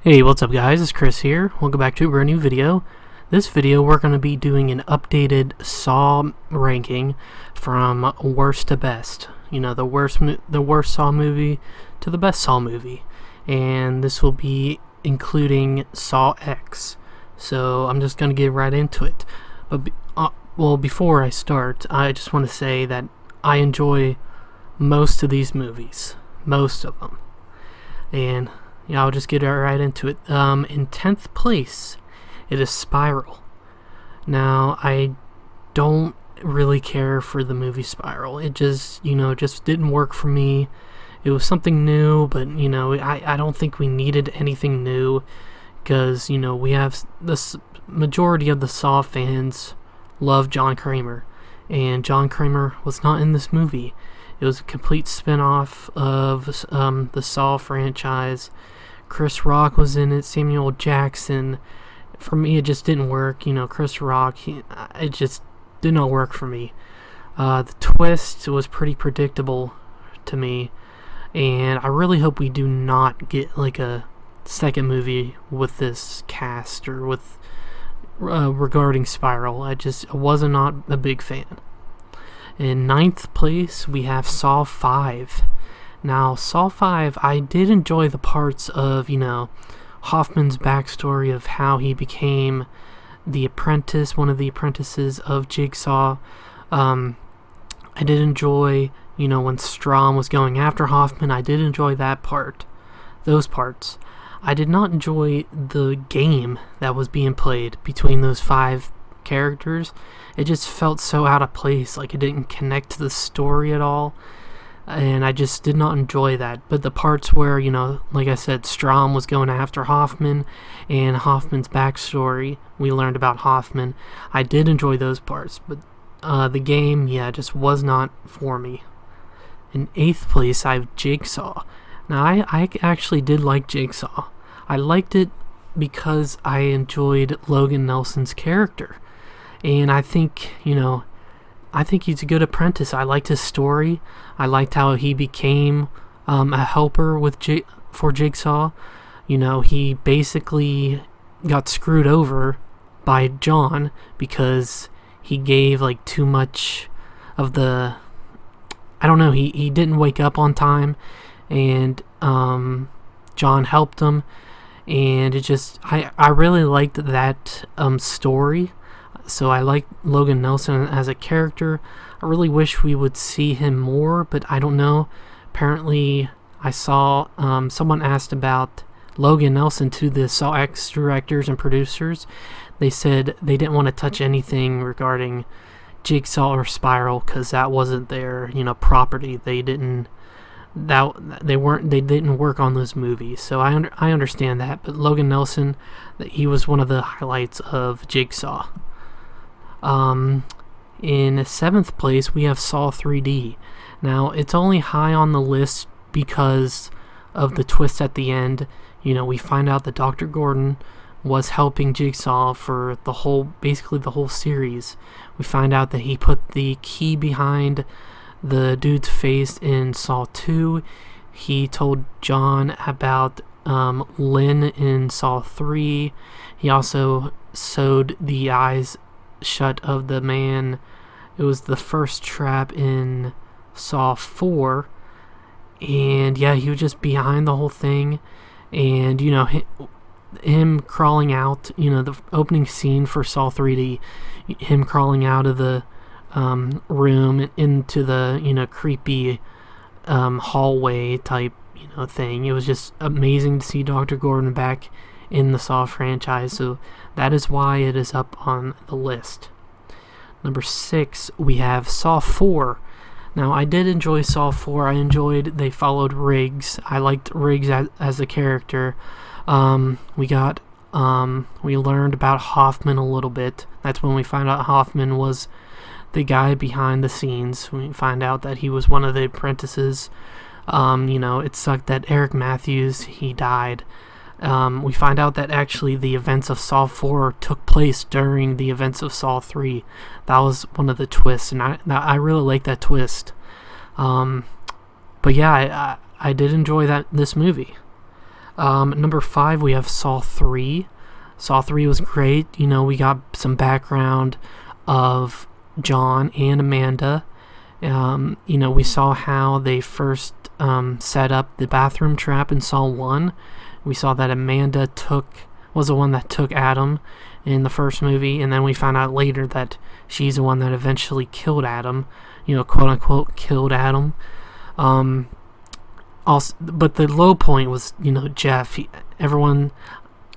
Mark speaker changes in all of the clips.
Speaker 1: Hey, what's up guys, it's Chris here. Welcome back to a brand new video. This video we're going to be doing an updated Saw ranking from worst to best. You know, the worst Saw movie to the best Saw movie. And this will be including Saw X. So I'm just going to get right into it. But before I start, I just want to say that I enjoy most of these movies. Most of them. And yeah, I'll just get right into it. In 10th place, it is Spiral. Now, I don't really care for the movie Spiral. It just didn't work for me. It was something new, but, I don't think we needed anything new because, we have this majority of the Saw fans love John Kramer, and John Kramer was not in this movie. It was a complete spin-off of the Saw franchise. Chris Rock was in it, Samuel Jackson. For me, it just didn't work. Chris Rock, it just did not work for me. The twist was pretty predictable to me, and I really hope we do not get like a second movie with this cast or with regarding Spiral. I was not a big fan. In 9th place, we have Saw 5. Now, Saw 5, I did enjoy the parts of, Hoffman's backstory of how he became the apprentice, one of the apprentices of Jigsaw. I did enjoy, when Strahm was going after Hoffman, I did enjoy that part, those parts. I did not enjoy the game that was being played between those 5 characters. It just felt so out of place, like it didn't connect to the story at all. And I just did not enjoy that. But the parts where, like I said, Strahm was going after Hoffman, and Hoffman's backstory, we learned about Hoffman, I did enjoy those parts. But the game, just was not for me. In 8th place, I have Jigsaw. Now, I actually did like Jigsaw. I liked it because I enjoyed Logan Nelson's character. And I think, he's a good apprentice. I liked his story. I liked how he became a helper for Jigsaw. He basically got screwed over by John because he gave too much of the... I don't know, he didn't wake up on time, and John helped him, and it just... I really liked that story. So I like Logan Nelson as a character. I really wish we would see him more, but I don't know. Apparently, I saw someone asked about Logan Nelson to the Saw X directors and producers. They said they didn't want to touch anything regarding Jigsaw or Spiral because that wasn't their property. They didn't work on those movies. So I understand that. But Logan Nelson, he was one of the highlights of Jigsaw. In 7th place, we have Saw 3D. Now, it's only high on the list because of the twist at the end. We find out that Dr. Gordon was helping Jigsaw for basically the whole series. We find out that he put the key behind the dude's face in Saw 2. He told John about Lynn in Saw 3. He also sewed the eyes shut of the man. It was the first trap in Saw 4, and he was just behind the whole thing. And him crawling out, the opening scene for Saw 3D, him crawling out of the room into the creepy hallway type thing. It was just amazing to see Dr. Gordon back in the Saw franchise, so that is why it is up on the list. Number 6, we have Saw 4. Now, I did enjoy Saw 4. I enjoyed they followed Riggs. I liked Riggs as a character. We learned about Hoffman a little bit. That's when we find out Hoffman was the guy behind the scenes. We find out that he was one of the apprentices. It sucked that Eric Matthews, he died. We find out that actually the events of Saw 4 took place during the events of Saw 3. That was one of the twists, and I really like that twist. But yeah, I did enjoy this movie. Number 5, we have Saw 3. Saw 3 was great. You know, we got some background of John and Amanda. You know, we saw how they first set up the bathroom trap in Saw 1. We saw that Amanda was the one that took Adam in the first movie, and then we found out later that she's the one that eventually killed Adam, you know, quote unquote killed Adam. Also, but the low point was, you know, Jeff.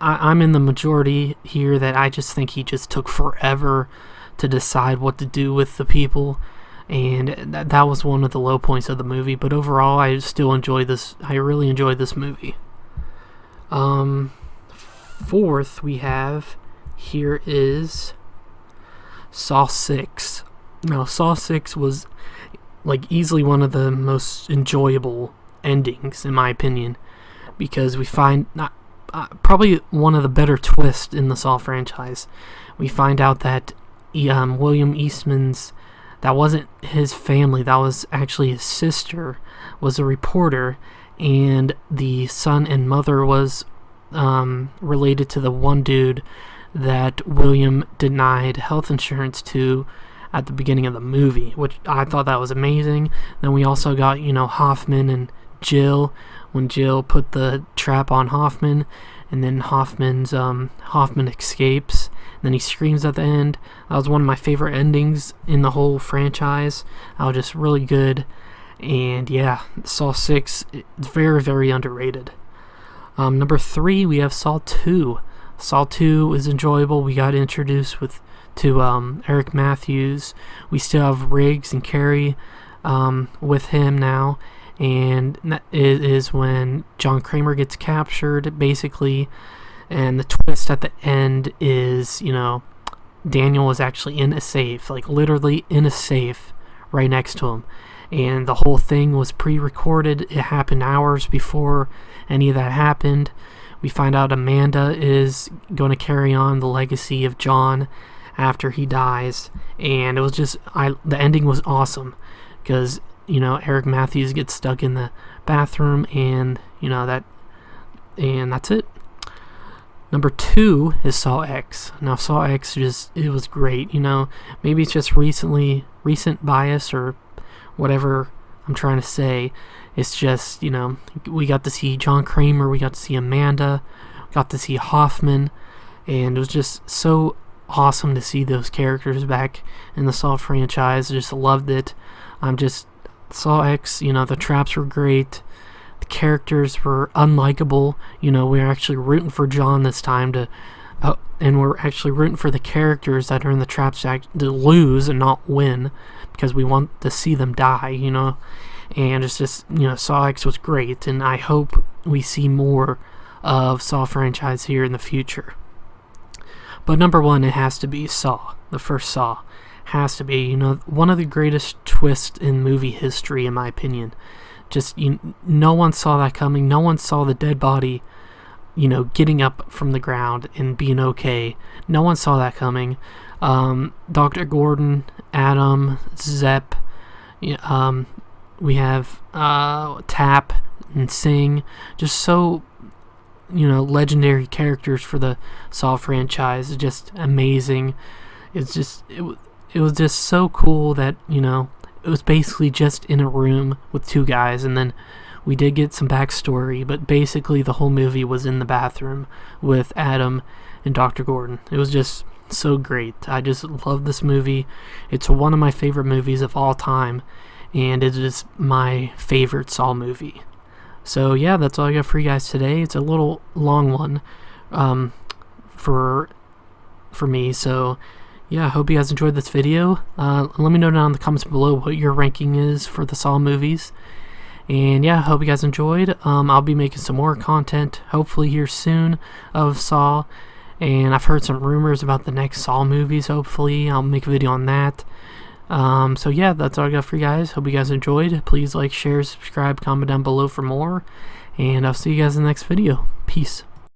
Speaker 1: I'm in the majority here that I just think he just took forever to decide what to do with the people, and that was one of the low points of the movie. But overall, I still enjoy this. I really enjoyed this movie. Fourth, we have here is Saw 6. Now, Saw 6 was like easily one of the most enjoyable endings, in my opinion, because we find probably one of the better twists in the Saw franchise. We find out that William Eastman's, that wasn't his family, that was actually his sister, was a reporter, and the son and mother was related to the one dude that William denied health insurance to at the beginning of the movie, which I thought that was amazing. Then we also got, you know, Hoffman and Jill, when Jill put the trap on Hoffman, and then Hoffman escapes, and then he screams at the end. That was one of my favorite endings in the whole franchise. That was just really good. And yeah, Saw 6 is very, very underrated. Number 3, we have Saw 2. Saw 2 is enjoyable. We got introduced to Eric Matthews. We still have Riggs and Carrie with him now, and that is when John Kramer gets captured, basically, and the twist at the end is, you know, Daniel was actually in a safe, like literally in a safe right next to him, and the whole thing was pre-recorded. It happened hours before any of that happened. We find out Amanda is going to carry on the legacy of John after he dies, and it was just, the ending was awesome, because, you know, Eric Matthews gets stuck in the bathroom, and, you know, that's it. Number 2 is Saw X. Now, Saw X it was great. You know, maybe it's just recent bias or whatever I'm trying to say. It's just, you know, we got to see John Kramer, we got to see Amanda, got to see Hoffman, and it was just so awesome to see those characters back in the Saw franchise. I just loved it. Saw X, you know, the traps were great. The characters were unlikable. You know, we were actually rooting for John this time and we're actually rooting for the characters that are in the traps to lose and not win, because we want to see them die, you know. And it's just, you know, Saw X was great, and I hope we see more of Saw franchise here in the future. But number 1, it has to be Saw. The first Saw has to be, you know, one of the greatest twists in movie history, in my opinion. Just, no one saw that coming. No one saw the dead body, you know, getting up from the ground and being okay. No one saw that coming. Dr. Gordon, Adam, Zepp, we have Tap and Sing, just so, you know, legendary characters for the Saw franchise. Just amazing. It was just so cool that, you know, it was basically just in a room with 2 guys, and then we did get some backstory, but basically the whole movie was in the bathroom with Adam and Dr. Gordon. It was just so great. I just love this movie. It's one of my favorite movies of all time, and it is my favorite Saw movie. So yeah, that's all I got for you guys today. It's a little long one for me, so yeah, I hope you guys enjoyed this video. Let me know down in the comments below what your ranking is for the Saw movies. And yeah, I hope you guys enjoyed. I'll be making some more content, hopefully here soon, of Saw. And I've heard some rumors about the next Saw movies, hopefully. I'll make a video on that. So yeah, that's all I got for you guys. Hope you guys enjoyed. Please like, share, subscribe, comment down below for more. And I'll see you guys in the next video. Peace.